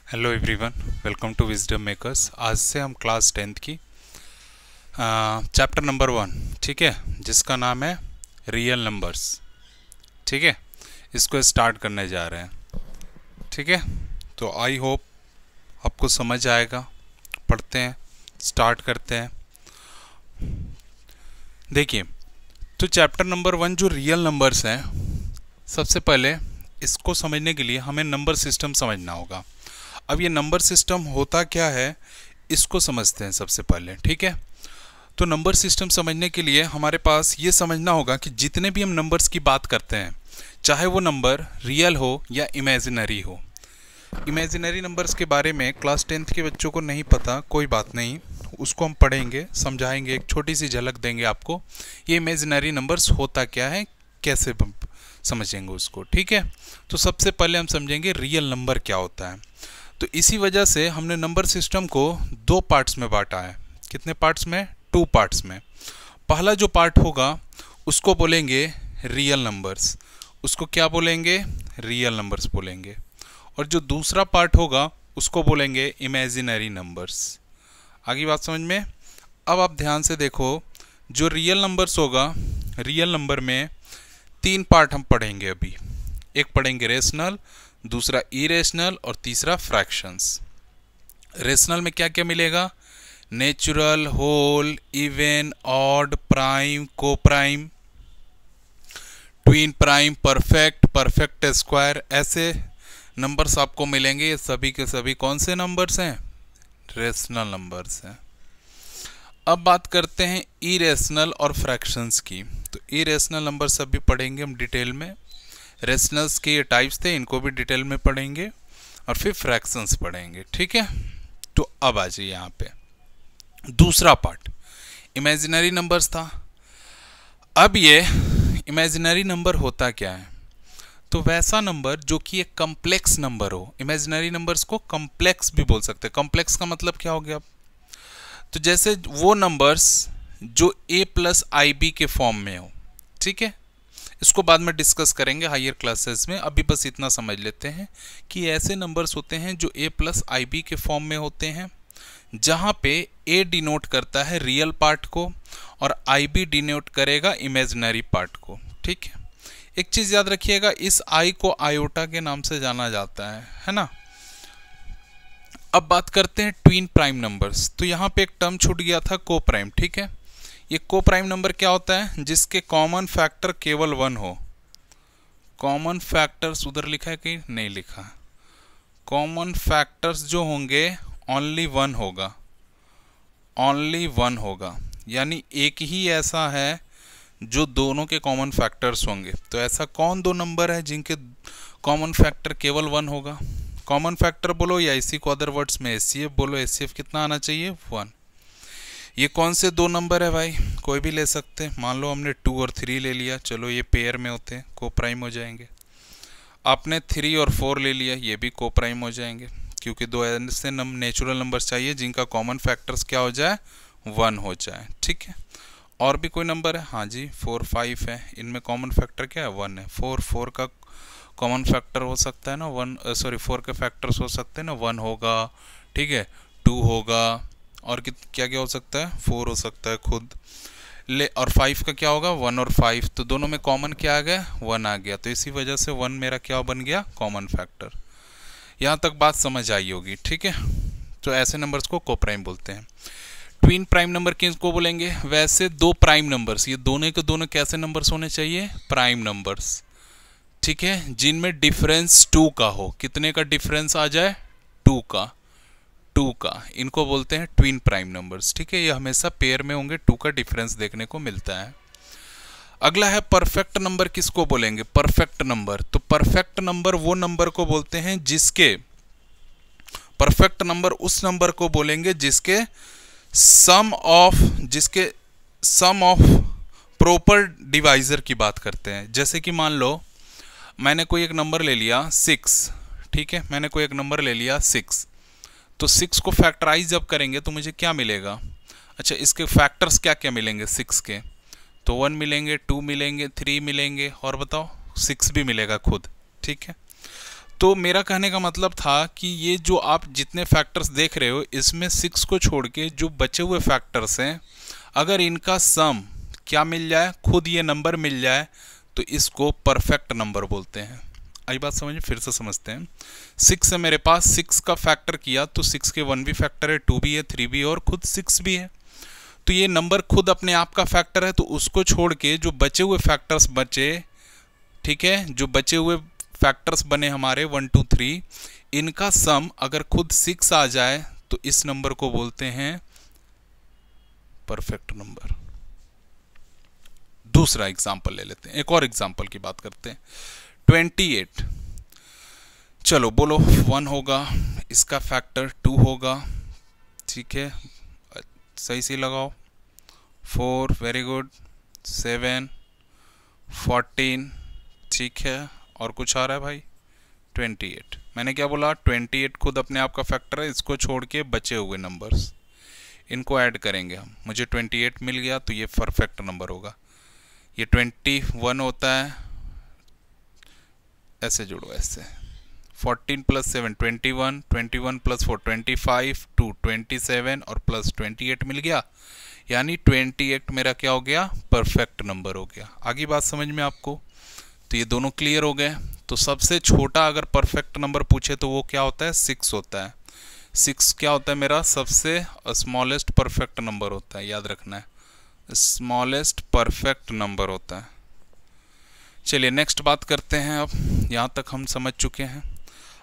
Hello everyone, welcome to Wisdom Makers. आज से हम क्लास 10th की चैप्टर नंबर 1, ठीक है, जिसका नाम है रियल नंबर्स। ठीक है, इसको स्टार्ट करने जा रहे हैं। ठीक है, तो आई होप आपको समझ आएगा। पढ़ते हैं, स्टार्ट करते हैं। देखिए, तो चैप्टर नंबर 1 जो रियल नंबर्स हैं, सबसे पहले इसको समझने के लिए हमें नंबर सिस्टम समझना होगा। अब ये नंबर सिस्टम होता क्या है, इसको समझते हैं सबसे पहले। ठीक है, तो नंबर सिस्टम समझने के लिए हमारे पास ये समझना होगा कि जितने भी हम नंबर्स की बात करते हैं, चाहे वो नंबर रियल हो या इमेजिनरी हो। इमेजिनरी नंबर्स के बारे में क्लास 10th के बच्चों को नहीं पता, कोई बात नहीं, उसको हम पढ़ेंगे, समझाएंगे, एक छोटी सी झलक देंगे आपको। ये इमेजिनरी नंबर्स होता क्या है, कैसे समझेंगे उसको। ठीक है, तो सबसे पहले हम समझेंगे रियल नंबर क्या होता है। तो इसी वजह से हमने नंबर सिस्टम को 2 पार्ट्स में बांटा है। कितने पार्ट्स में? 2 पार्ट्स में। पहला जो पार्ट होगा उसको बोलेंगे रियल नंबर्स। उसको क्या बोलेंगे? रियल नंबर्स बोलेंगे। और जो दूसरा पार्ट होगा उसको बोलेंगे इमेजिनरी नंबर्स। आगे बात समझ में? अब आप ध्यान से देखो, जो रियल नंबर्स होगा, रियल नंबर में 3 पार्ट हम पढ़ेंगे अभी। एक पढ़ेंगे रेशनल, दूसरा इरेशनल और तीसरा फ्रैक्शंस। रेशनल में क्या क्या मिलेगा? Natural, whole, even, odd, prime, co prime, twin prime, perfect, perfect square, ऐसे नंबर्स आपको मिलेंगे। ये सभी के सभी कौन से नंबर्स हैं? रेशनल नंबर्स हैं। अब बात करते हैं इरेशनल और फ्रैक्शंस की। तो इरेशनल नंबर्स अभी पढ़ेंगे हम डिटेल में। रेशनल्स के ये टाइप्स थे, इनको भी डिटेल में पढ़ेंगे, और फिर फ्रैक्शंस पढ़ेंगे। ठीक है, तो अब आ जाइए यहाँ पे दूसरा पार्ट, इमेजिनरी नंबर्स था। अब ये इमेजिनरी नंबर होता क्या है? तो वैसा नंबर जो कि एक कॉम्प्लेक्स नंबर हो। इमेजिनरी नंबर्स को कॉम्प्लेक्स भी बोल सकते हैं। कॉम्प्लेक्स का मतलब क्या हो गया? तो जैसे वो नंबर्स जो a प्लस आई बी के फॉर्म में हो। ठीक है, इसको बाद में डिस्कस करेंगे हायर क्लासेस में। अभी बस इतना समझ लेते हैं कि ऐसे नंबर्स होते हैं जो a प्लस आई बी के फॉर्म में होते हैं, जहां पे a डिनोट करता है रियल पार्ट को और आई बी डिनोट करेगा इमेजिनरी पार्ट को। ठीक है, एक चीज याद रखिएगा, इस i को आयोटा के नाम से जाना जाता है ना। अब बात करते हैं ट्विन प्राइम नंबर्स। तो यहां पे एक टर्म छूट गया था, को प्राइम। ठीक है, ये को प्राइम नंबर क्या होता है? जिसके कॉमन फैक्टर केवल 1 हो। कॉमन फैक्टर्स उधर लिखा है कि नहीं लिखा? कॉमन फैक्टर्स जो होंगे ओनली 1 होगा, ओनली 1 होगा। यानी एक ही ऐसा है जो दोनों के कॉमन फैक्टर्स होंगे। तो ऐसा कौन 2 नंबर है जिनके कॉमन फैक्टर केवल 1 होगा? कॉमन फैक्टर बोलो या इसी को अदर वर्ड्स में एचसीएफ बोलो। एचसीएफ कितना आना चाहिए? 1। ये कौन से 2 नंबर है भाई? कोई भी ले सकते हैं। मान लो हमने 2 और 3 ले लिया, चलो ये पेयर में होते हैं, को प्राइम हो जाएंगे। आपने 3 और 4 ले लिया, ये भी को प्राइम हो जाएंगे, क्योंकि 2 ऐसे नेचुरल नंबर्स चाहिए जिनका कॉमन फैक्टर्स क्या हो जाए? 1 हो जाए। ठीक है, और भी कोई नंबर है? हाँ जी, 4, 5 है। इनमें कॉमन फैक्टर क्या है? 1 है। 4 का कॉमन फैक्टर हो सकता है ना 1, 4 के फैक्टर्स हो सकते हैं ना, 1 होगा, ठीक है, 2 होगा, और क्या क्या हो सकता है? 4 हो सकता है खुद ले, और 5 का क्या होगा? 1 और 5। तो दोनों में कॉमन क्या आ गया? 1 आ गया। तो इसी वजह से 1 मेरा क्या बन गया? Common factor. यहाँ तक बात समझ आई होगी। ठीक है, तो ऐसे नंबर्स को को प्राइम बोलते हैं। ट्विन प्राइम नंबर किसको बोलेंगे? वैसे 2 प्राइम नंबर्स, ये दोनों के दोनों कैसे नंबर्स होने चाहिए? Prime numbers. ठीक है, जिनमें डिफरेंस 2 का हो। कितने का डिफरेंस आ जाए? 2 का। इनको बोलते हैं ट्विन प्राइम नंबर्स। ठीक है, ये हमेशा पेयर में होंगे, 2 का डिफरेंस देखने को मिलता है। अगला है परफेक्ट नंबर। किसको बोलेंगे? Perfect number. तो परफेक्ट नंबर वो नंबर को बोलते हैं जिसके, परफेक्ट नंबर उस नंबर को बोलेंगे जिसके सम ऑफ प्रॉपर डिवाइजर की बात करते हैं। जैसे कि मान लो मैंने कोई एक नंबर ले लिया 6। ठीक है, मैंने कोई एक नंबर ले लिया 6, तो 6 को फैक्टराइज जब करेंगे तो मुझे क्या मिलेगा? अच्छा, इसके फैक्टर्स क्या क्या मिलेंगे 6 के? तो 1 मिलेंगे, 2 मिलेंगे, 3 मिलेंगे, और बताओ 6 भी मिलेगा खुद। ठीक है, तो मेरा कहने का मतलब था कि ये जो आप जितने फैक्टर्स देख रहे हो इसमें 6 को छोड़ के जो बचे हुए फैक्टर्स हैं, अगर इनका सम क्या मिल जाए, खुद ये नंबर मिल जाए, तो इसको परफेक्ट नंबर बोलते हैं। आई बात समझ में? फिर से समझते हैं। 6 है मेरे पास, 6 का फैक्टर किया तो 6 के 1 भी फैक्टर है, 2 भी है, 3 भी है और खुद 6 भी है। तो ये नंबर खुद अपने आप का फैक्टर है, तो उसको छोड़ के जो बचे हुए फैक्टर्स बचे, ठीक है, जो बचे हुए फैक्टर्स बने हमारे 1 2 3, इनका सम अगर खुद 6 आ जाए तो इस नंबर को बोलते हैं परफेक्ट नंबर। दूसरा एग्जांपल ले लेते हैं, एक और एग्जांपल की बात करते हैं। 28, चलो बोलो 1 होगा, इसका फैक्टर 2 होगा, ठीक है, सही से लगाओ। 4, वेरी गुड। 7, 14, ठीक है, और कुछ आ रहा है भाई 28। मैंने क्या बोला, 28 खुद अपने आप का फैक्टर है, इसको छोड़ के बचे हुए नंबर्स इनको ऐड करेंगे हम, मुझे 28 मिल गया, तो ये परफेक्ट नंबर होगा। ये 21 होता है, ऐसे जोड़ो ऐसे, 14 + 7 21, 21 + 4 25, 2 27 और प्लस 28 मिल गया, यानी 28 मेरा क्या हो गया, परफेक्ट नंबर हो गया। आगे बात समझ में आपको? तो ये दोनों क्लियर हो गए। तो सबसे छोटा अगर परफेक्ट नंबर पूछे तो वो क्या होता है, 6 होता है। 6 क्या होता है मेरा, सबसे स्मॉलेस्ट परफेक्ट नंबर होता है, याद रखना है, स्मॉलेस्ट परफेक्ट नंबर होता है। चलिए नेक्स्ट बात करते हैं। अब यहाँ तक हम समझ चुके हैं,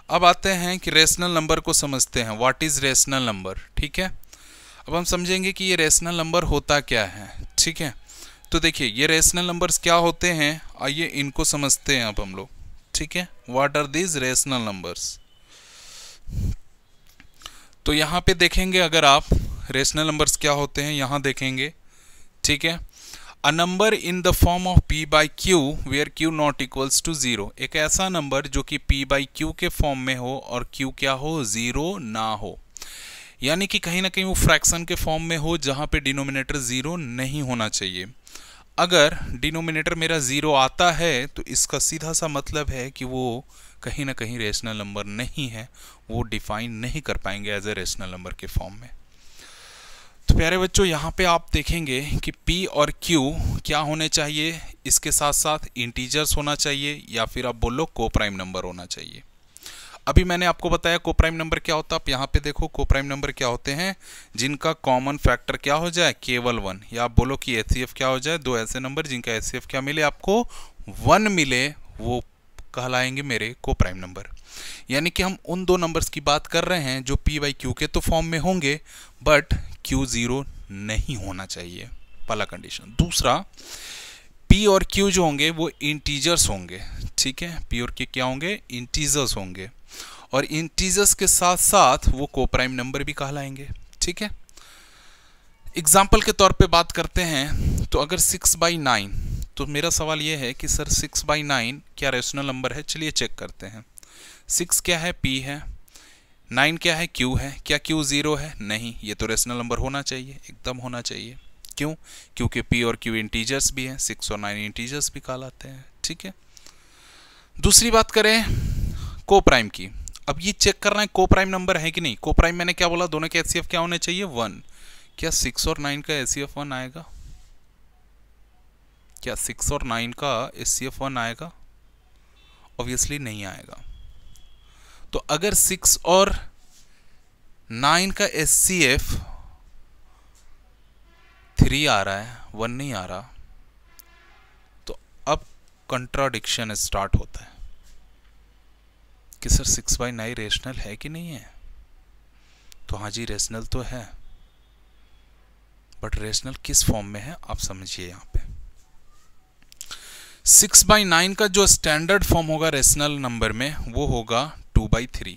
अब आते हैं कि रेशनल नंबर को समझते हैं। व्हाट इज रेशनल नंबर, ठीक है। अब हम समझेंगे कि ये रेशनल नंबर होता क्या है, ठीक है। तो देखिए ये रेशनल नंबर्स क्या होते हैं, आइए इनको समझते हैं अब हम लोग, ठीक है। What are these rational numbers? तो यहाँ पे देखेंगे, अगर आप रेशनल नंबर्स क्या होते हैं यहाँ देखेंगे, ठीक है। A number in the form of p/q where q not equals to 0, एक ऐसा नंबर जो कि p/q के फॉर्म में हो और q क्या हो, 0 ना हो, यानी कि कहीं ना कहीं वो फ्रैक्शन के फॉर्म में हो जहां पे डिनोमिनेटर 0 नहीं होना चाहिए। अगर डिनोमिनेटर मेरा 0 आता है तो इसका सीधा सा मतलब है कि वो कहीं ना कहीं रेशनल नंबर नहीं है, वो डिफाइन नहीं कर पाएंगे एज ए रेशनल नंबर के फॉर्म में। तो प्यारे बच्चों यहाँ पे आप देखेंगे कि p और q क्या होने चाहिए, इसके साथ साथ इंटीजर्स होना चाहिए या फिर आप बोलो को प्राइम नंबर होना चाहिए। अभी मैंने आपको बताया को प्राइम नंबर क्या होता है। आप यहाँ पे देखो को प्राइम नंबर क्या होते हैं, जिनका कॉमन फैक्टर क्या हो जाए, केवल 1, या आप बोलो कि एचसीएफ क्या हो जाए, दो ऐसे नंबर जिनका एचसीएफ क्या मिले, आपको 1 मिले, वो कहलाएंगे मेरे को प्राइम नंबर। यानी कि हम उन दो नंबर्स की बात कर रहे हैं जो p/q के तो फॉर्म में होंगे बट q 0 नहीं होना चाहिए, पहला कंडीशन। दूसरा, p और q जो होंगे वो इंटीजर्स होंगे, ठीक है। p और q क्या होंगे, इंटीजर्स होंगे, और इंटीजर्स के साथ साथ वो को प्राइम नंबर भी कहलाएंगे, ठीक है। एग्जाम्पल के तौर पे बात करते हैं, तो अगर 6/9, तो मेरा सवाल ये है कि सर 6/9 क्या रेशनल नंबर है? चलिए चेक करते हैं। 6 क्या है, p है, 9 क्या है, q है। क्या q 0 है? नहीं, ये तो रेशनल नंबर होना चाहिए, एकदम होना चाहिए। क्यों? क्योंकि p और q इंटीजर्स भी हैं, 6 और 9 इंटीजर्स भी कहलाते हैं, ठीक है। दूसरी बात करें को प्राइम की, अब ये चेक करना है को प्राइम नंबर है कि नहीं। को प्राइम मैंने क्या बोला, दोनों के एचसीएफ क्या होने चाहिए, 1। क्या 6 और 9 का एचसीएफ 1 आएगा? क्या 6 और 9 का एचसीएफ 1 आएगा? ऑब्वियसली नहीं आएगा। तो अगर 6 और 9 का एचसीएफ 3 आ रहा है, 1 नहीं आ रहा, तो अब कंट्राडिक्शन स्टार्ट होता है कि सर 6/9 रेशनल है कि नहीं है? तो हाँ जी, रेशनल तो है, बट रेशनल किस फॉर्म में है आप समझिए। यहाँ पे 6/9 का जो स्टैंडर्ड फॉर्म होगा रेशनल नंबर में वो होगा 2/3,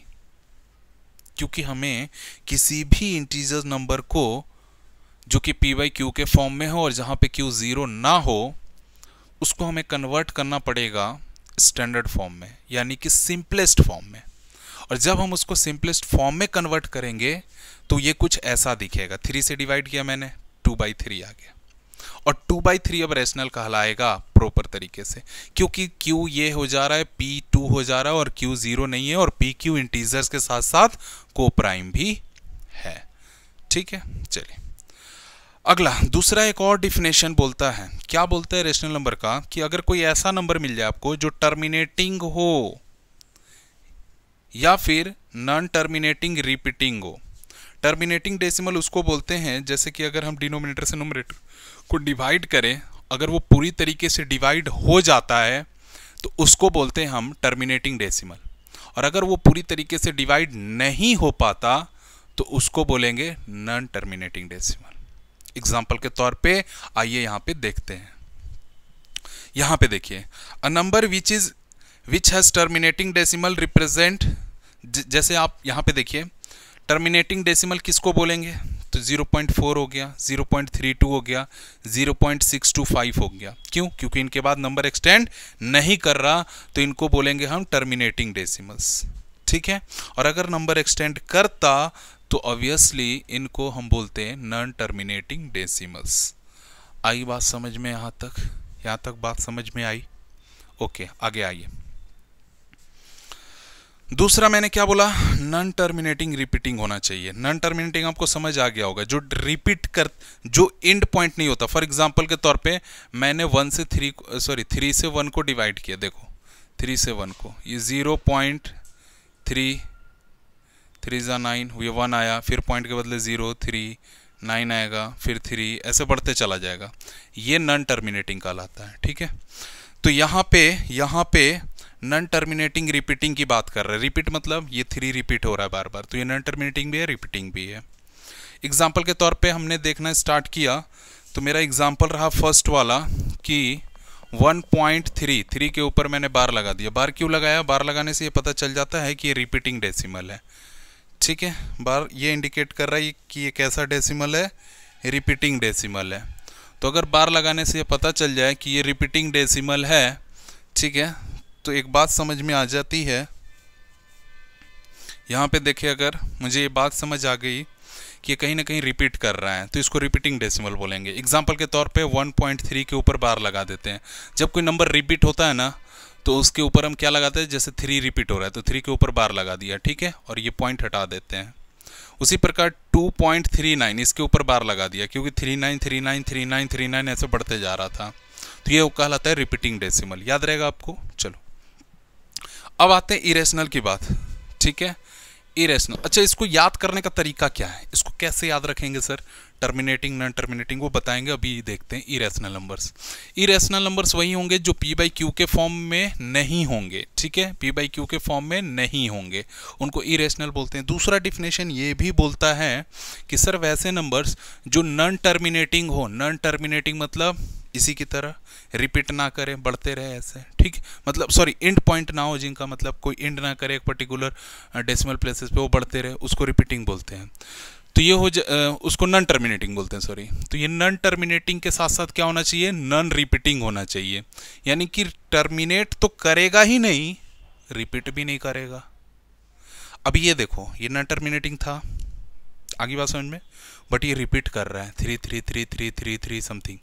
क्योंकि हमें किसी भी इंटीजर नंबर को जो कि p/q के फॉर्म में हो और जहां पे q 0 ना हो, उसको हमें कन्वर्ट करना पड़ेगा स्टैंडर्ड फॉर्म में, यानी कि सिंपलेस्ट फॉर्म में। और जब हम उसको सिंपलेस्ट फॉर्म में कन्वर्ट करेंगे तो ये कुछ ऐसा दिखेगा। 3 से डिवाइड किया मैंने, 2/3 आ गया। और 2/3 अब रेशनल कहलाएगा प्रॉपर तरीके से, क्योंकि Q ये हो जा रहा है, P 2 हो जा रहा है और Q 0 नहीं है, और PQ इंटीजर्स के साथ साथ को प्राइम भी है। ठीक है, चलिए अगला दूसरा एक और डिफिनेशन बोलता है, क्या बोलता है रेशनल नंबर का, कि अगर कोई ऐसा नंबर मिल जाए आपको जो टर्मिनेटिंग हो या फिर नॉन टर्मिनेटिंग रिपीटिंग हो। टर्मिनेटिंग डेसिमल उसको बोलते हैं जैसे कि अगर हम डिनोमिनेटर से न्यूमरेटर को डिवाइड करें, अगर वो पूरी तरीके से डिवाइड हो जाता है तो उसको बोलते हैं हम टर्मिनेटिंग डेसिमल, और अगर वो पूरी तरीके से डिवाइड नहीं हो पाता तो उसको बोलेंगे नॉन टर्मिनेटिंग डेसिमल। एग्जाम्पल के तौर पे आइए यहां पे देखते हैं। यहां पे देखिए, a number which has terminating decimal represent, जैसे आप यहां पे देखिए टर्मिनेटिंग डेसिमल किसको बोलेंगे, तो 0.4 हो गया, 0.32 हो गया, 0.625 हो गया। क्यों? क्योंकि इनके बाद नंबर एक्सटेंड नहीं कर रहा, तो इनको बोलेंगे हम टर्मिनेटिंग डेसिमल्स। ठीक है, और अगर नंबर एक्सटेंड करता तो ऑब्वियसली इनको हम बोलते हैं नॉन टर्मिनेटिंग डेसिमल्स। आई बात समझ में? यहाँ तक बात समझ में आई? ओके, आगे आइए। दूसरा मैंने क्या बोला, नॉन टर्मिनेटिंग रिपीटिंग होना चाहिए। नॉन टर्मिनेटिंग आपको समझ आ गया होगा, जो रिपीट कर, जो एंड पॉइंट नहीं होता। फॉर एग्जांपल के तौर पे मैंने 3 से 1 को डिवाइड किया, देखो 3 से 1 को, ये 0.3, 3 × 9, ये 1 आया, फिर पॉइंट के बदले 0, 3, 9 आएगा, फिर 3, ऐसे बढ़ते चला जाएगा। ये नॉन टर्मिनेटिंग कहलाता है। ठीक है, तो यहाँ पे नॉन टर्मिनेटिंग रिपीटिंग की बात कर रहे हैं। रिपीट मतलब ये 3 रिपीट हो रहा है बार बार, तो ये नॉन टर्मिनेटिंग भी है, रिपीटिंग भी है। एग्जाम्पल के तौर पे हमने देखना स्टार्ट किया, तो मेरा एग्जाम्पल रहा फर्स्ट वाला कि 1.3 के ऊपर मैंने बार लगा दिया। बार क्यों लगाया? बार लगाने से ये पता चल जाता है कि ये रिपीटिंग डेसिमल है। ठीक है, बार ये इंडिकेट कर रहा है कि ये कैसा डेसिमल है, रिपीटिंग डेसिमल है। तो अगर बार लगाने से ये पता चल जाए कि ये रिपीटिंग डेसिमल है, ठीक है, तो एक बात समझ में आ जाती है। यहाँ पे देखिए, अगर मुझे ये बात समझ आ गई कि ये कहीं ना कहीं रिपीट कर रहा है, तो इसको रिपीटिंग डेसिमल बोलेंगे। एग्जाम्पल के तौर पे 1.3 के ऊपर बार लगा देते हैं। जब कोई नंबर रिपीट होता है ना, तो उसके ऊपर हम क्या लगाते हैं, जैसे 3 रिपीट हो रहा है तो 3 के ऊपर बार लगा दिया, ठीक है, और ये पॉइंट हटा देते हैं। उसी प्रकार 2.39 इसके ऊपर बार लगा दिया, क्योंकि 39, 39, 39, 39 ऐसे बढ़ते जा रहा था, तो ये कहलाता है रिपीटिंग डेसिमल। याद रहेगा आपको। चलो अब आते हैं इरेशनल की बात। ठीक है, इरेशनल, अच्छा इसको याद करने का तरीका क्या है, इसको कैसे याद रखेंगे सर, टर्मिनेटिंग नॉन टर्मिनेटिंग, वो बताएंगे। अभी देखते हैं इरेशनल नंबर्स। इरेशनल नंबर्स वही होंगे जो p/q के फॉर्म में नहीं होंगे। ठीक है, p/q के फॉर्म में नहीं होंगे, उनको इरेशनल बोलते हैं। दूसरा डिफिनेशन ये भी बोलता है कि सर वैसे नंबर्स जो नॉन टर्मिनेटिंग हो, नॉन टर्मिनेटिंग मतलब इसी की तरह रिपीट ना करें, बढ़ते रहे ऐसे, ठीक, मतलब सॉरी एंड पॉइंट ना हो, जिनका मतलब कोई एंड ना करे एक पर्टिकुलर डेसिमल प्लेसेस पे, वो बढ़ते रहे, उसको रिपीटिंग बोलते हैं। तो ये उसको नॉन टर्मिनेटिंग बोलते हैं, सॉरी। तो ये नॉन टर्मिनेटिंग के साथ साथ क्या होना चाहिए, नॉन रिपीटिंग होना चाहिए, यानी कि टर्मिनेट तो करेगा ही नहीं, रिपीट भी नहीं करेगा। अब ये देखो, ये नॉन टर्मिनेटिंग था, आगे बात समझ में, बट ये रिपीट कर रहा है 3 3 3 3 3 3 समथिंग,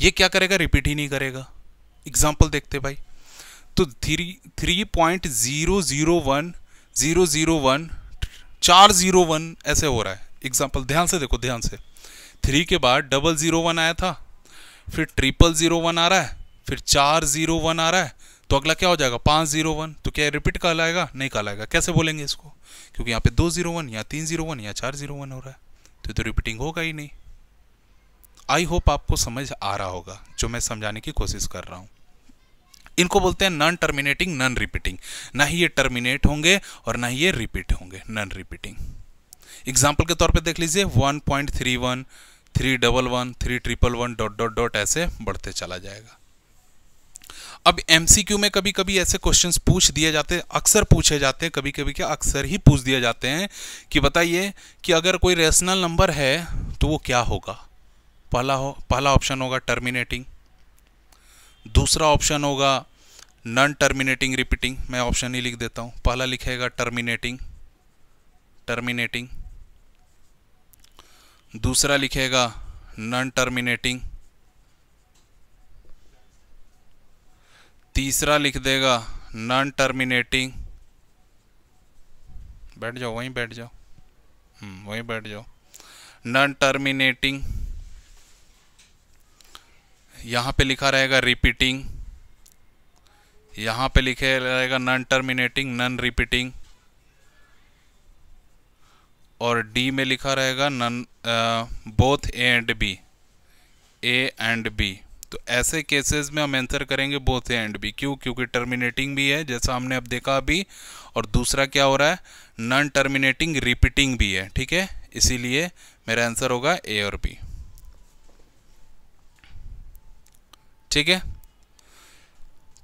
ये क्या करेगा, रिपीट ही नहीं करेगा। एग्जाम्पल देखते भाई, तो 3.001 401 ऐसे हो रहा है। एग्जाम्पल ध्यान से देखो, ध्यान से, 3 के बाद 001 आया था, फिर 0001 आ रहा है, फिर 401 आ रहा है, तो अगला क्या हो जाएगा 501। तो क्या रिपीट कहलाएगा? नहीं कहलाएगा। कैसे बोलेंगे इसको, क्योंकि यहाँ पे 201 या 301 या 401 हो रहा है, तो रिपीटिंग होगा ही नहीं। आई होप आपको समझ आ रहा होगा जो मैं समझाने की कोशिश कर रहा हूं। इनको बोलते हैं नॉन टर्मिनेटिंग नॉन रिपीटिंग, ना ही ये टर्मिनेट होंगे और ना ही ये रिपीट होंगे, नॉन रिपीटिंग। एग्जाम्पल के तौर पे देख लीजिए 1.31 311 311 डॉट डॉट डॉट ऐसे बढ़ते चला जाएगा। अब एमसीक्यू में कभी कभी ऐसे क्वेश्चंस पूछ दिए जाते हैं, अक्सर पूछे जाते हैं, कभी कभी क्या अक्सर ही पूछ दिए जाते हैं कि बताइए कि अगर कोई रेशनल नंबर है तो वो क्या होगा। पहला ऑप्शन होगा टर्मिनेटिंग, दूसरा ऑप्शन होगा नॉन टर्मिनेटिंग रिपीटिंग। मैं ऑप्शन ही लिख देता हूं, पहला लिखेगा टर्मिनेटिंग, दूसरा लिखेगा नॉन टर्मिनेटिंग, तीसरा लिख देगा नॉन टर्मिनेटिंग, बैठ जाओ वहीं बैठ जाओ, वहीं बैठ जाओ, नॉन टर्मिनेटिंग। यहाँ पे लिखा रहेगा रिपीटिंग, यहाँ पे लिखे रहेगा नॉन टर्मिनेटिंग नॉन रिपीटिंग, और डी में लिखा रहेगा none both A and B, A and B. तो ऐसे केसेस में हम आंसर करेंगे बोथ ए एंड बी। क्यों? क्योंकि टर्मिनेटिंग भी है जैसा हमने अब देखा अभी, और दूसरा क्या हो रहा है, नॉन टर्मिनेटिंग रिपीटिंग भी है। ठीक है, इसीलिए मेरा आंसर होगा ए और बी। ठीक है,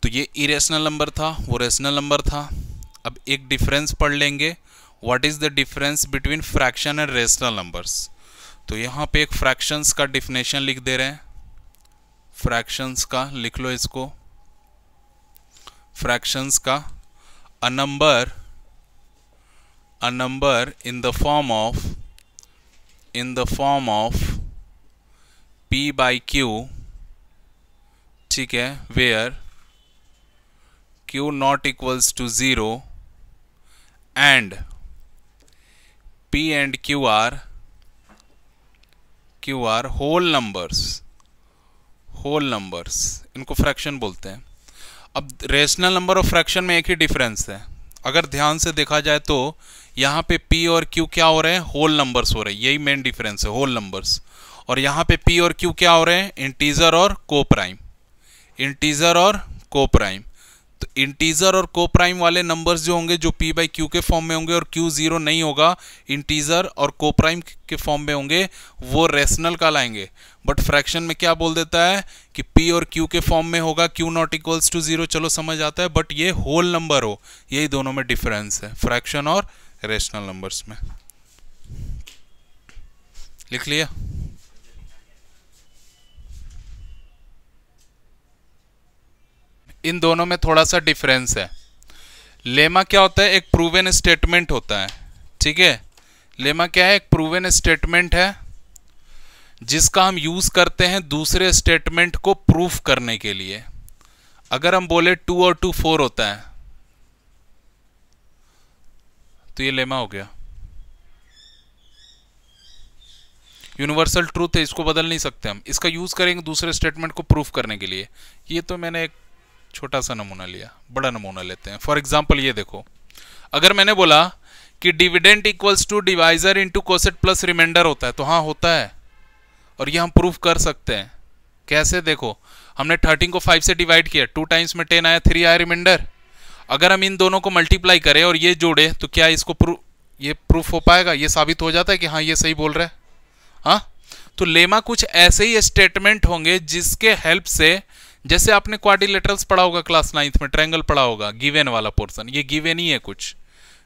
तो ये इरेशनल नंबर था, वो रेशनल नंबर था। अब एक डिफरेंस पढ़ लेंगे, what is the difference between fraction and rational numbers. तो यहाँ पे एक फ्रैक्शंस का डिफिनेशन लिख दे रहे हैं, फ्रैक्शंस का लिख लो इसको, फ्रैक्शंस का a number in the form of p by q, ठीक है, where q not equals to 0 and p and q are whole numbers, इनको फ्रैक्शन बोलते हैं। अब रेशनल नंबर और फ्रैक्शन में एक ही डिफरेंस है। अगर ध्यान से देखा जाए तो यहाँ पे p और q क्या हो रहे हैं, होल नंबर्स हो रहे हैं, यही मेन डिफरेंस है, होल नंबर्स। और यहाँ पे p और q क्या हो रहे हैं, इंटीजर और कोप्राइम, इंटीजर और कोप्राइम। तो इंटीजर और कोप्राइम वाले नंबर्स जो होंगे, जो p बाई q के फॉर्म में होंगे और q 0 नहीं होगा, इंटीजर और कोप्राइम के फॉर्म में होंगे, वो रेशनल कहलाएंगे। बट फ्रैक्शन में क्या बोल देता है कि p और q के फॉर्म में होगा, q नॉट इक्वल्स टू 0, चलो समझ आता है, बट ये होल नंबर हो, यही दोनों में डिफरेंस है, फ्रैक्शन और रेशनल नंबर्स में। लिख लिया? इन दोनों में थोड़ा सा डिफरेंस है। लेमा क्या होता है, एक प्रूवन स्टेटमेंट होता है। ठीक है, लेमा क्या है, एक प्रूवन स्टेटमेंट है जिसका हम यूज करते हैं दूसरे स्टेटमेंट को प्रूफ करने के लिए। अगर हम बोले 2 और 2 4 होता है तो ये लेमा हो गया, यूनिवर्सल ट्रूथ है, इसको बदल नहीं सकते हम, इसका यूज करेंगे दूसरे स्टेटमेंट को प्रूफ करने के लिए। ये तो मैंने एक छोटा सा नमूना लिया, बड़ा नमूना लेते हैं। फॉर एग्जाम्पल ये देखो, अगर मैंने बोला कि dividend equals to divisor into quotient plus remainder होता है, तो हाँ होता है, और ये हम प्रूफ कर सकते हैं। कैसे? देखो, हमने 13 को 5 से डिवाइड किया, 2 टाइम्स में 10 आया, 3 आया रिमाइंडर। अगर हम इन दोनों को मल्टीप्लाई करें और ये जोड़े तो क्या इसको ये प्रूफ हो पाएगा? ये साबित हो जाता है कि हाँ ये सही बोल रहा है। हाँ, तो लेमा कुछ ऐसे ही स्टेटमेंट होंगे जिसके हेल्प से, जैसे आपने क्वाड्रिलेटरल्स पढ़ा होगा क्लास 9th में, ट्रायंगल पढ़ा होगा, गिवन वाला पोर्शन, ये गिवन ही है कुछ,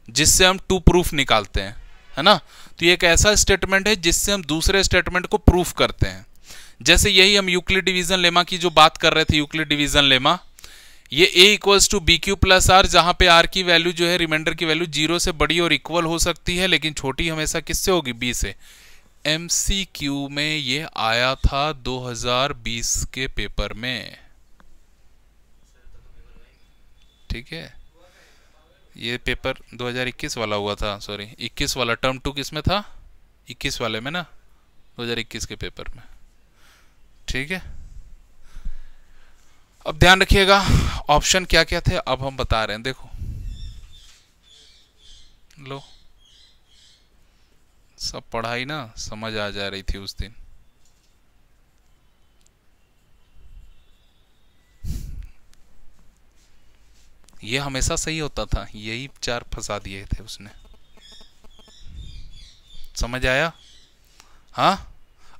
जिससे हम 2 प्रूफ निकालते हैं, है ना। तो ये एक ऐसा स्टेटमेंट है जिससे हम दूसरे स्टेटमेंट को प्रूफ करते हैं। जैसे यही हम यूक्लिड डिवीजन लेमा की जो बात कर रहे थे, यूक्लिड डिवीजन लेमा, ये a equals to B Q plus R, जहां पे r की वैल्यू जो है, रिमाइंडर की वैल्यू 0 से बड़ी और इक्वल हो सकती है, लेकिन छोटी हमेशा किससे होगी, b से। MCQ में ये आया था 2020 के पेपर में। ठीक है, ये पेपर 2021 वाला हुआ था, सॉरी 21 वाला, टर्म 2 किस में था, 21 वाले में ना, 2021 के पेपर में। ठीक है, अब ध्यान रखिएगा ऑप्शन क्या क्या थे, अब हम बता रहे हैं। देखो लो, सब पढ़ाई ना समझ आ जा रही थी उस दिन। ये हमेशा सही होता था, यही 4 फंसा दिए थे उसने। समझ आया? हाँ,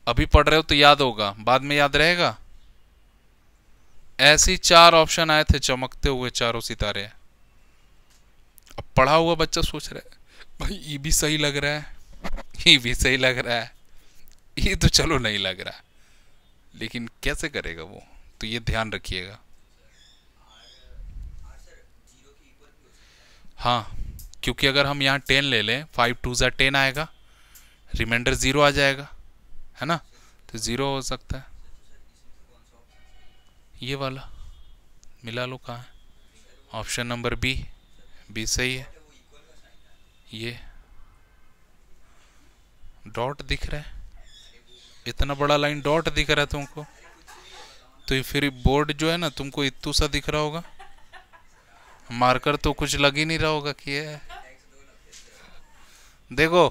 अभी पढ़ रहे हो तो याद होगा, बाद में याद रहेगा। ऐसी 4 ऑप्शन आए थे, चमकते हुए चारों सितारे। अब पढ़ा हुआ बच्चा सोच रहा है भाई ये भी सही लग रहा है, ये भी सही लग रहा है, ये तो चलो नहीं लग रहा, लेकिन कैसे करेगा वो, तो ये ध्यान रखिएगा। हाँ, क्योंकि अगर हम यहाँ 10 ले लें, 5 2 ज़ा 10 आएगा, रिमाइंडर 0 आ जाएगा, है ना, तो 0 हो सकता है। ये वाला मिला लो कहाँ है, ऑप्शन नंबर बी, बी सही है। ये डॉट दिख रहा है, इतना बड़ा लाइन डॉट दिख रहा है तुमको, तो फिर बोर्ड जो है ना तुमको इतू सा दिख रहा होगा, मार्कर तो कुछ लग ही नहीं रहा होगा कि है। देखो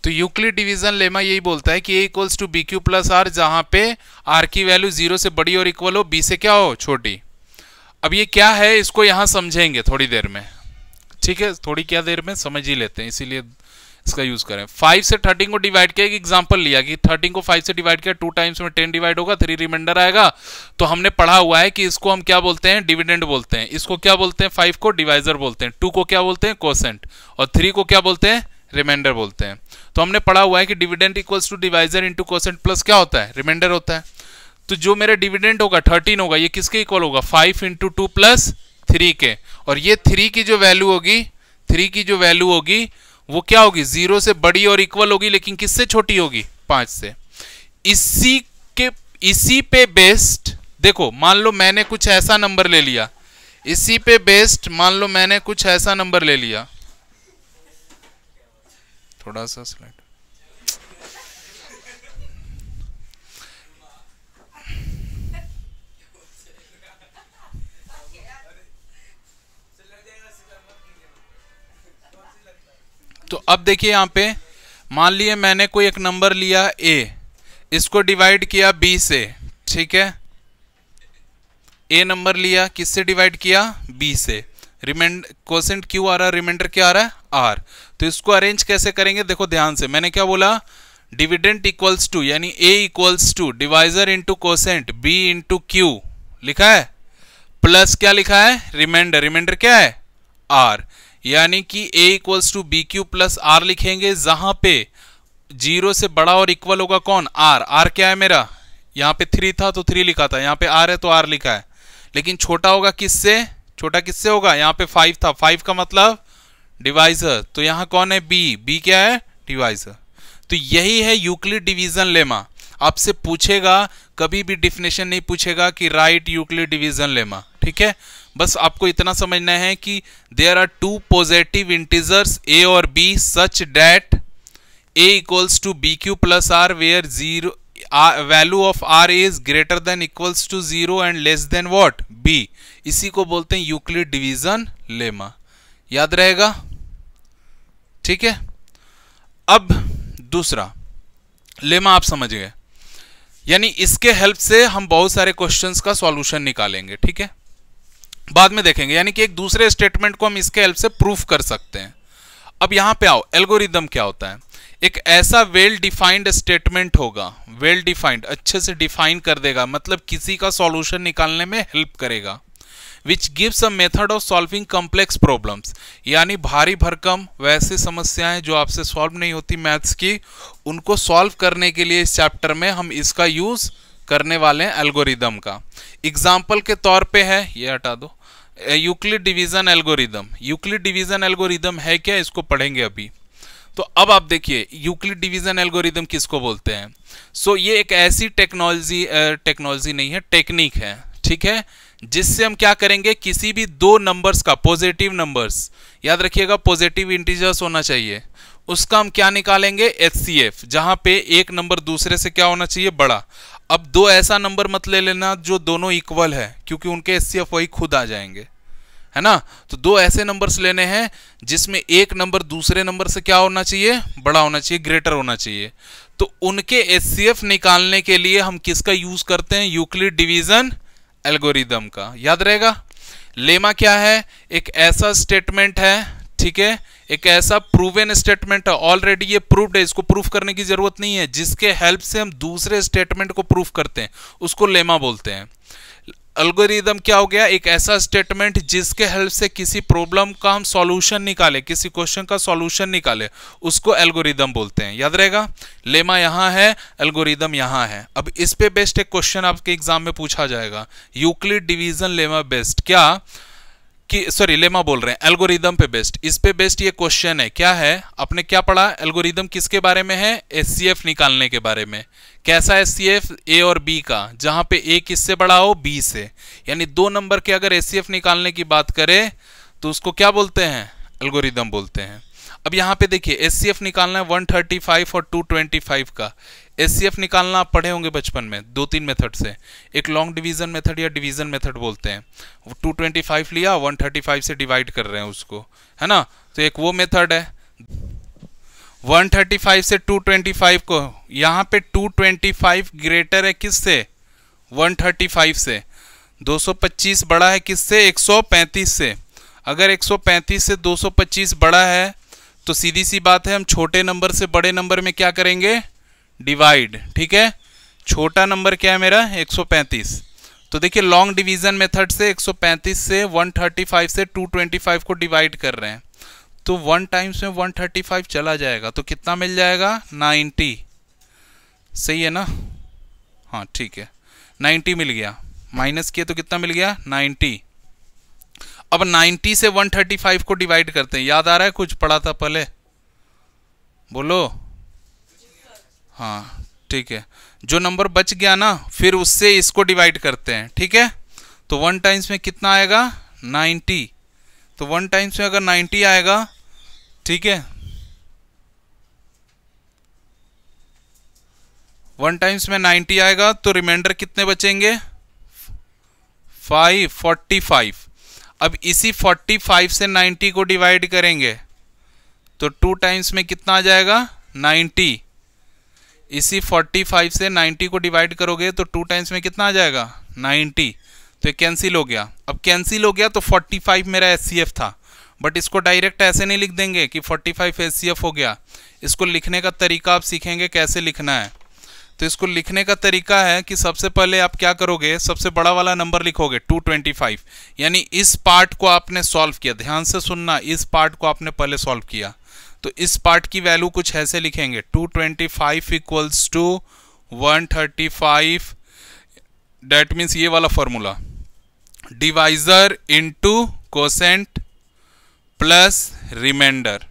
तो यूक्लिड डिवीजन लेमा यही बोलता है कि a equals to B Q plus R, जहां पे r की वैल्यू 0 से बड़ी और इक्वल हो, b से क्या हो, छोटी। अब ये क्या है इसको यहां समझेंगे थोड़ी देर में, ठीक है, थोड़ी क्या देर में समझ ही लेते हैं, इसीलिए इसका यूज करें। 5 से 13 को डिवाइड किया, एक एग्जांपल लिया कि 13 को 5 से डिवाइड किया, 2 टाइम्स में 10 डिवाइड होगा, 3 रिमाइंडर आएगा। तो हमने पढ़ा हुआ है कि इसको हम क्या बोलते हैं, डिविडेंड बोलते हैं, इसको क्या बोलते हैं, 5 को डिवाइजर बोलते हैं, 2 को क्या बोलते हैं, कोसेंट, और 3 को क्या बोलते हैं, रिमाइंडर बोलते हैं। तो हमने पढ़ा हुआ है कि dividend equals to divisor into quotient plus क्या होता है, रिमाइंडर होता है। तो जो मेरा डिविडेंड होगा 13 होगा, ये किसके इक्वल होगा, 5 इंटू 2 प्लस 3 के, और ये 3 की जो वैल्यू होगी, 3 की जो वैल्यू होगी वो क्या होगी, 0 से बड़ी और इक्वल होगी, लेकिन किससे छोटी होगी, 5 से। इसी पे बेस्ड देखो, मान लो मैंने कुछ ऐसा नंबर ले लिया, इसी पे बेस्ड मान लो मैंने कुछ ऐसा नंबर ले लिया, थोड़ा सा स्लाइड, तो अब देखिए यहां पे मान लिए मैंने कोई एक नंबर लिया a, इसको डिवाइड किया b से, ठीक है, a नंबर लिया, किससे डिवाइड किया, b से, रिमाइंडर कोसेंट क्यों आ रहा है, रिमाइंडर क्या आ रहा है, r। तो इसको अरेंज कैसे करेंगे, देखो ध्यान से, मैंने क्या बोला, डिविडेंड इक्वल्स टू, यानी a equals to divisor into quotient b into Q लिखा है, प्लस क्या लिखा है, रिमाइंडर, रिमाइंडर क्या है, r, यानी कि a equals to B Q plus R लिखेंगे, जहां पे 0 से बड़ा और इक्वल होगा कौन, r, r क्या है मेरा, यहाँ पे 3 था तो 3 लिखा था, यहाँ पे r है तो r लिखा है, लेकिन छोटा होगा किससे, छोटा किससे होगा, यहाँ पे 5 था, 5 का मतलब डिवाइजर, तो यहाँ कौन है, b, b क्या है, डिवाइजर। तो यही है यूक्लिड डिवीजन लेमा। आपसे पूछेगा, कभी भी डिफिनेशन नहीं पूछेगा कि राइट यूक्लिड डिवीजन लेमा, ठीक है, बस आपको इतना समझना है कि there are 2 positive integers a और b such that a equals to B Q plus R where 0 value of r is greater than equals to 0 and less than what, b। इसी को बोलते हैं यूक्लिड डिवीजन लेमा, याद रहेगा, ठीक है। अब दूसरा लेमा आप समझ गए, यानी इसके हेल्प से हम बहुत सारे क्वेश्चंस का सॉल्यूशन निकालेंगे, ठीक है, बाद में देखेंगे, यानी कि एक दूसरे स्टेटमेंट को हम इसके हेल्प से प्रूफ कर सकते हैं। अब यहां पे आओ, एल्गोरिदम क्या होता है, एक ऐसा वेल डिफाइंड स्टेटमेंट होगा, वेल डिफाइंड, अच्छे से डिफाइन कर देगा, मतलब किसी का सॉल्यूशन निकालने में हेल्प करेगा, which gives a method of solving complex problems, यानी भारी भरकम वैसी समस्याएं जो आपसे सॉल्व नहीं होती मैथ्स की, उनको सॉल्व करने के लिए इस चैप्टर में हम इसका यूज करने वाले हैं, एल्गोरिदम का। एग्जाम्पल के तौर पे है, ये हटा दो, Euclid division algorithm. Euclid division algorithm है क्या, इसको पढ़ेंगे अभी। तो अब आप देखिए यूक्लिड डिवीजन एल्गोरिदम किसको बोलते हैं। सो ये एक ऐसी टेक्नोलॉजी नहीं है, टेक्निक है, ठीक है, जिससे हम क्या करेंगे, किसी भी दो नंबर्स का, पॉजिटिव नंबर्स, याद रखिएगा पॉजिटिव इंटीजर्स होना चाहिए, उसका हम क्या निकालेंगे, HCF, जहां पे एक नंबर दूसरे से क्या होना चाहिए, बड़ा। अब दो ऐसा नंबर मत ले लेना जो दोनों इक्वल है, क्योंकि उनके HCF वही खुद आ जाएंगे, है ना। तो दो ऐसे नंबर्स लेने हैं जिसमें एक नंबर दूसरे नंबर से क्या होना चाहिए, बड़ा होना चाहिए, ग्रेटर होना चाहिए। तो उनके HCF निकालने के लिए हम किसका यूज करते हैं, यूक्लिड डिवीजन एल्गोरिदम का, याद रहेगा। लेमा क्या है, एक ऐसा स्टेटमेंट है, ठीक है, एक ऐसा प्रूवन स्टेटमेंट है, ऑलरेडी ये प्रूव्ड है, इसको प्रूफ करने की जरूरत नहीं है, जिसके हेल्प से हम दूसरे स्टेटमेंट को प्रूफ करते हैं, उसको लेमा बोलते हैं। एल्गोरिदम क्या हो गया, एक ऐसा स्टेटमेंट जिसके हेल्प से किसी प्रॉब्लम का हम सॉल्यूशन निकाले, किसी क्वेश्चन का सॉल्यूशन निकाले, उसको एल्गोरिदम बोलते हैं, याद रहेगा। लेमा यहां है, एल्गोरिदम यहां है। अब इस पे बेस्ड एक क्वेश्चन आपके एग्जाम में पूछा जाएगा, यूक्लिड डिवीजन लेमा बेस्ड, क्या कि सॉरी लेमा बोल रहे हैं, एल्गोरिदम पे बेस्ड, इस पे बेस्ड ये क्वेश्चन है। क्या है, आपने क्या पढ़ा, एल्गोरिदम किसके बारे में है, एचसीएफ निकालने के बारे में। कैसा एचसीएफ, ए और बी का, जहां पे ए किससे बड़ा हो, बी से, यानी 2 नंबर के अगर एचसीएफ निकालने की बात करें तो उसको क्या बोलते हैं, एल्गोरिदम बोलते हैं। अब यहाँ पे देखिए एचसीएफ निकालना है 135 और 225 का। एचसीएफ निकालना आप पढ़े होंगे बचपन में 2-3 मेथड से, एक लॉन्ग डिवीजन मेथड या डिवीजन मेथड बोलते हैं। 225 लिया, 135 से डिवाइड कर रहे हैं उसको, है ना, तो एक वो मेथड है। 135 से 225 को, यहाँ पे 225 ग्रेटर है किससे, 135 से। 225 बड़ा है किससे, 135 से। अगर 135 से 225 बड़ा है तो सीधी सी बात है, हम छोटे नंबर से बड़े नंबर में क्या करेंगे, डिवाइड। ठीक है, छोटा नंबर क्या है मेरा, 135। तो देखिए लॉन्ग डिवीजन मेथड से 135 से 135 से 225 को डिवाइड कर रहे हैं, तो 1 टाइम्स में 135 चला जाएगा, तो कितना मिल जाएगा, 90। सही है ना, हाँ ठीक है, 90 मिल गया, माइनस किया तो कितना मिल गया, 90। अब 90 से 135 को डिवाइड करते हैं, याद आ रहा है, कुछ पढ़ा था पहले, बोलो। हाँ ठीक है, जो नंबर बच गया ना फिर उससे इसको डिवाइड करते हैं। ठीक है, तो 1 टाइम्स में कितना आएगा, 90। तो 1 टाइम्स में अगर 90 आएगा, ठीक है, 1 टाइम्स में 90 आएगा तो रिमाइंडर कितने बचेंगे, 45। अब इसी 45 से 90 को डिवाइड करेंगे तो 2 टाइम्स में कितना आ जाएगा, 90। इसी 45 से 90 को डिवाइड करोगे तो 2 टाइम्स में कितना आ जाएगा, 90। तो ये कैंसिल हो गया। अब कैंसिल हो गया तो 45 मेरा एचसीएफ था, बट इसको डायरेक्ट ऐसे नहीं लिख देंगे कि 45 एचसीएफ हो गया। इसको लिखने का तरीका आप सीखेंगे कैसे लिखना है। तो इसको लिखने का तरीका है कि सबसे पहले आप क्या करोगे, सबसे बड़ा वाला नंबर लिखोगे 225, यानी इस पार्ट को आपने सॉल्व किया। ध्यान से सुनना, इस पार्ट को आपने पहले सॉल्व किया, तो इस पार्ट की वैल्यू कुछ ऐसे लिखेंगे, 225 इक्वल्स टू 135, डेट मीन्स ये वाला formula, divisor into quotient plus remainder.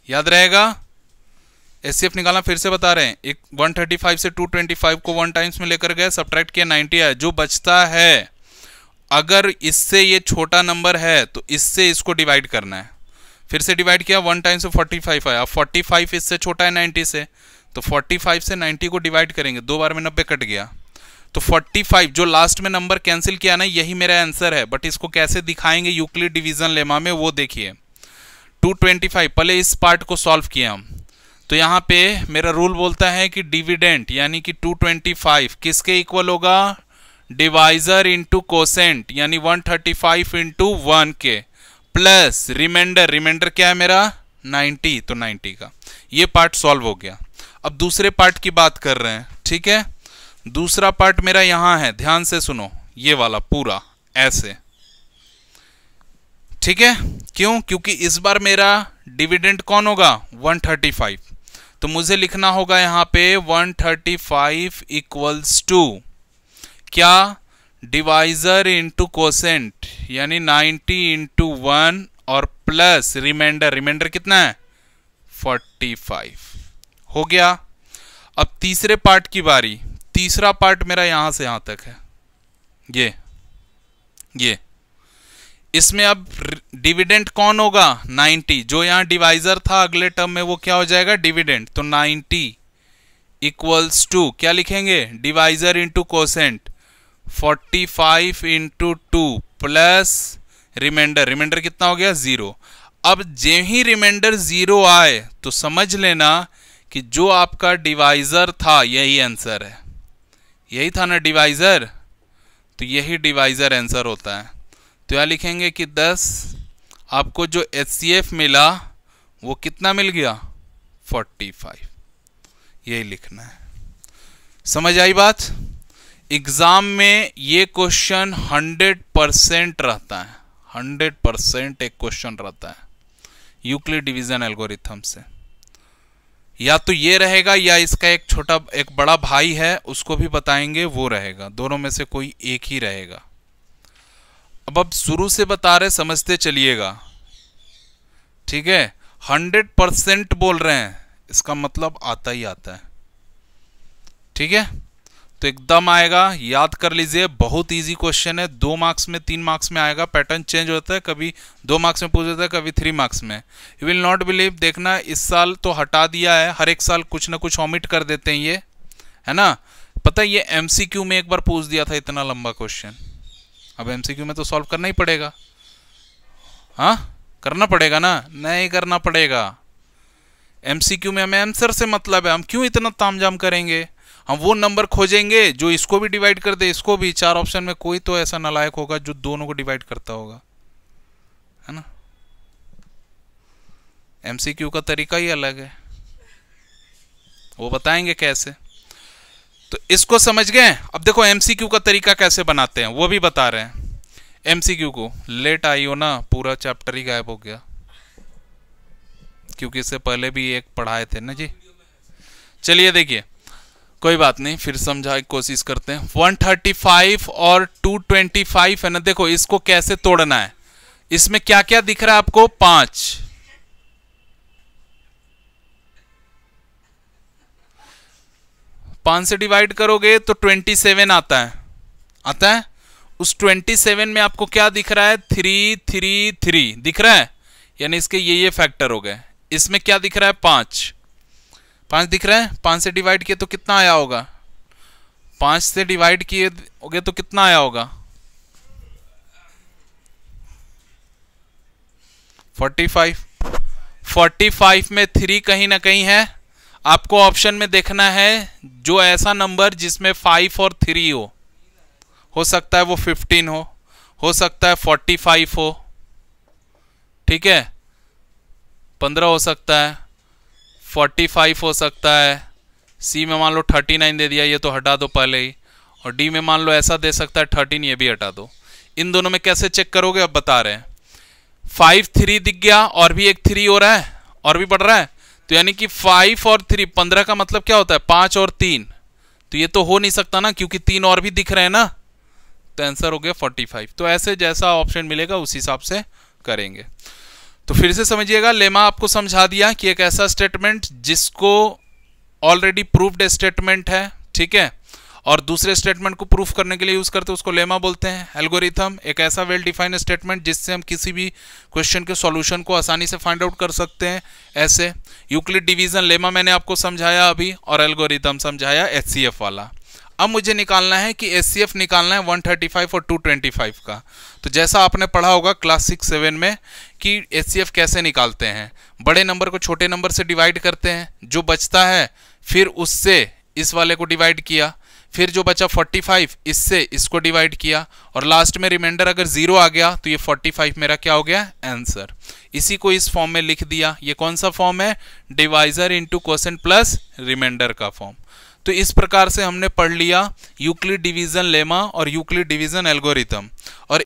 याद रहेगा, एचसीएफ निकालना फिर से बता रहे हैं, एक 135 से 225 को 1 टाइम्स में लेकर गए, सबट्रैक्ट किया, 90 आया। जो बचता है, अगर इससे ये छोटा नंबर है तो इससे इसको डिवाइड करना है। फिर से डिवाइड किया, 1 टाइम्स से 45 आया। 45 इससे छोटा है 90 से, तो 45 से 90 को डिवाइड करेंगे, 2 बार में 90 कट गया, तो 45 जो लास्ट में नंबर कैंसिल किया ना, यही मेरा आंसर है। बट इसको कैसे दिखाएंगे यूक्लिड डिवीजन लेमा में, वो देखिए। 225 पहले इस पार्ट को सॉल्व किया हम, तो यहाँ पे मेरा रूल बोलता है कि डिविडेंट यानी कि 225 किसके इक्वल होगा, डिवाइजर इंटू कोसेंट यानी 135 इंटू 1 के, प्लस रिमाइंडर, रिमाइंडर क्या है मेरा 90, तो 90 का ये पार्ट सॉल्व हो गया। अब दूसरे पार्ट की बात कर रहे हैं, ठीक है। दूसरा पार्ट मेरा यहां है, ध्यान से सुनो, ये वाला पूरा ऐसे, ठीक है। क्यों, क्योंकि इस बार मेरा डिविडेंड कौन होगा, 135, तो मुझे लिखना होगा यहां पे 135 इक्वल्स टू क्या, डिवाइजर इंटू कोसेंट यानी 90 इंटू 1 और प्लस रिमाइंडर, रिमाइंडर कितना है 45 हो गया। अब तीसरे पार्ट की बारी, तीसरा पार्ट मेरा यहां से यहां तक है, ये इसमें अब डिविडेंड कौन होगा 90, जो यहां डिवाइजर था अगले टर्म में वो क्या हो जाएगा डिविडेंड, तो 90 इक्वल्स टू क्या लिखेंगे, divisor into quotient 45 into 2 plus remainder, remainder कितना हो गया 0। अब जे ही रिमाइंडर 0 आए तो समझ लेना कि जो आपका डिवाइजर था यही आंसर है, यही था ना डिवाइजर, तो यही डिवाइजर आंसर होता है। तो यहां लिखेंगे कि 10, आपको जो एचसीएफ मिला वो कितना मिल गया 45, यही लिखना है। समझ आई बात। एग्जाम में ये क्वेश्चन 100% रहता है, 100% एक क्वेश्चन रहता है यूक्लिड डिवीजन एल्गोरिथम से। या तो ये रहेगा या इसका एक छोटा एक बड़ा भाई है उसको भी बताएंगे, वो रहेगा, दोनों में से कोई एक ही रहेगा। अब शुरू से बता रहे, समझते चलिएगा, ठीक है। 100% बोल रहे हैं, इसका मतलब आता ही आता है, ठीक है। तो एकदम आएगा, याद कर लीजिए, बहुत इजी क्वेश्चन है। 2 मार्क्स में, 3 मार्क्स में आएगा, पैटर्न चेंज होता है, कभी 2 मार्क्स में पूछ देता है, कभी 3 मार्क्स में। यू विल नॉट बिलीव, देखना इस साल तो हटा दिया है, हर एक साल कुछ ना कुछ ऑमिट कर देते हैं ये, है ना। पता है ये MCQ में एक बार पूछ दिया था इतना लंबा क्वेश्चन, अब MCQ में तो सॉल्व करना ही पड़ेगा, हाँ करना पड़ेगा ना, नहीं करना पड़ेगा। MCQ में हमें आंसर से मतलब है, हम क्यों इतना तामझाम करेंगे, हम वो नंबर खोजेंगे जो इसको भी डिवाइड कर दे, इसको भी। 4 ऑप्शन में कोई तो ऐसा नालायक होगा जो दोनों को डिवाइड करता होगा, है ना। MCQ का तरीका ही अलग है, वो बताएंगे कैसे। तो इसको समझ गए। अब देखो MCQ का तरीका कैसे बनाते हैं वो भी बता रहे हैं। MCQ को लेट आई हो ना, पूरा चैप्टर ही गायब हो गया, क्योंकि इससे पहले भी एक पढ़ाए थे ना जी। चलिए देखिए, कोई बात नहीं, फिर समझाने की कोशिश करते हैं। 135 और 225 है ना, देखो इसको कैसे तोड़ना है। इसमें क्या क्या दिख रहा है आपको, 5, 5 से डिवाइड करोगे तो 27 आता है, आता है। उस 27 में आपको क्या दिख रहा है, 3 3 3 दिख रहा है, यानी इसके ये फैक्टर हो गए। इसमें क्या दिख रहा है, 5 5 दिख रहा है। 5 से डिवाइड किए तो कितना आया होगा, 5 से डिवाइड किए होगे तो कितना आया होगा, 45। 45 में 3 कहीं ना कहीं है, आपको ऑप्शन में देखना है जो ऐसा नंबर जिसमें 5 और 3 हो सकता है वो 15 हो सकता है 45 हो, ठीक है, 15 हो सकता है, 45 हो सकता है। सी में मान लो 39 दे दिया, ये तो हटा दो पहले ही। और डी में मान लो ऐसा दे सकता है 13, ये भी हटा दो। इन दोनों में कैसे चेक करोगे, अब बता रहे हैं। 5 3 दिख गया, और भी एक 3 हो रहा है, और भी बढ़ रहा है, तो यानी कि 5 और 3 15 का मतलब क्या होता है, 5 और 3, तो ये तो हो नहीं सकता ना, क्योंकि 3 और भी दिख रहे हैं ना, तो आंसर हो गया 45। तो ऐसे जैसा ऑप्शन मिलेगा उस हिसाब से करेंगे। तो फिर से समझिएगा, लेमा आपको समझा दिया कि एक ऐसा स्टेटमेंट जिसको ऑलरेडी प्रूव्ड स्टेटमेंट है, ठीक है, और दूसरे स्टेटमेंट को प्रूफ करने के लिए यूज करते हैं, उसको लेमा बोलते हैं। एल्गोरिथम एक ऐसा वेल डिफाइंड स्टेटमेंट जिससे हम किसी भी क्वेश्चन के सॉल्यूशन को आसानी से फाइंड आउट कर सकते हैं। ऐसे यूक्लिड डिवीजन लेमा मैंने आपको समझाया अभी, और एल्गोरिथम समझाया HCF वाला। अब मुझे निकालना है कि HCF निकालना है 135 और 225 का। तो जैसा आपने पढ़ा होगा क्लास 6-7 में कि HCF कैसे निकालते हैं, बड़े नंबर को छोटे नंबर से डिवाइड करते हैं, जो बचता है फिर उससे इस वाले को डिवाइड किया, फिर जो बचा 45 इससे इसको डिवाइड किया, और लास्ट में रिमाइंडर अगर 0 आ गया तो ये 45 मेरा क्या हो गया, आंसर। इसी को इस फॉर्म में लिख दिया। ये कौन सा फॉर्म है, divisor into quotient plus remainder का फॉर्म। तो इस प्रकार से हमने पढ़ लिया यूक्लिड डिवीजन लेमा और यूक्लिड डिवीजन एल्गोरिथम। और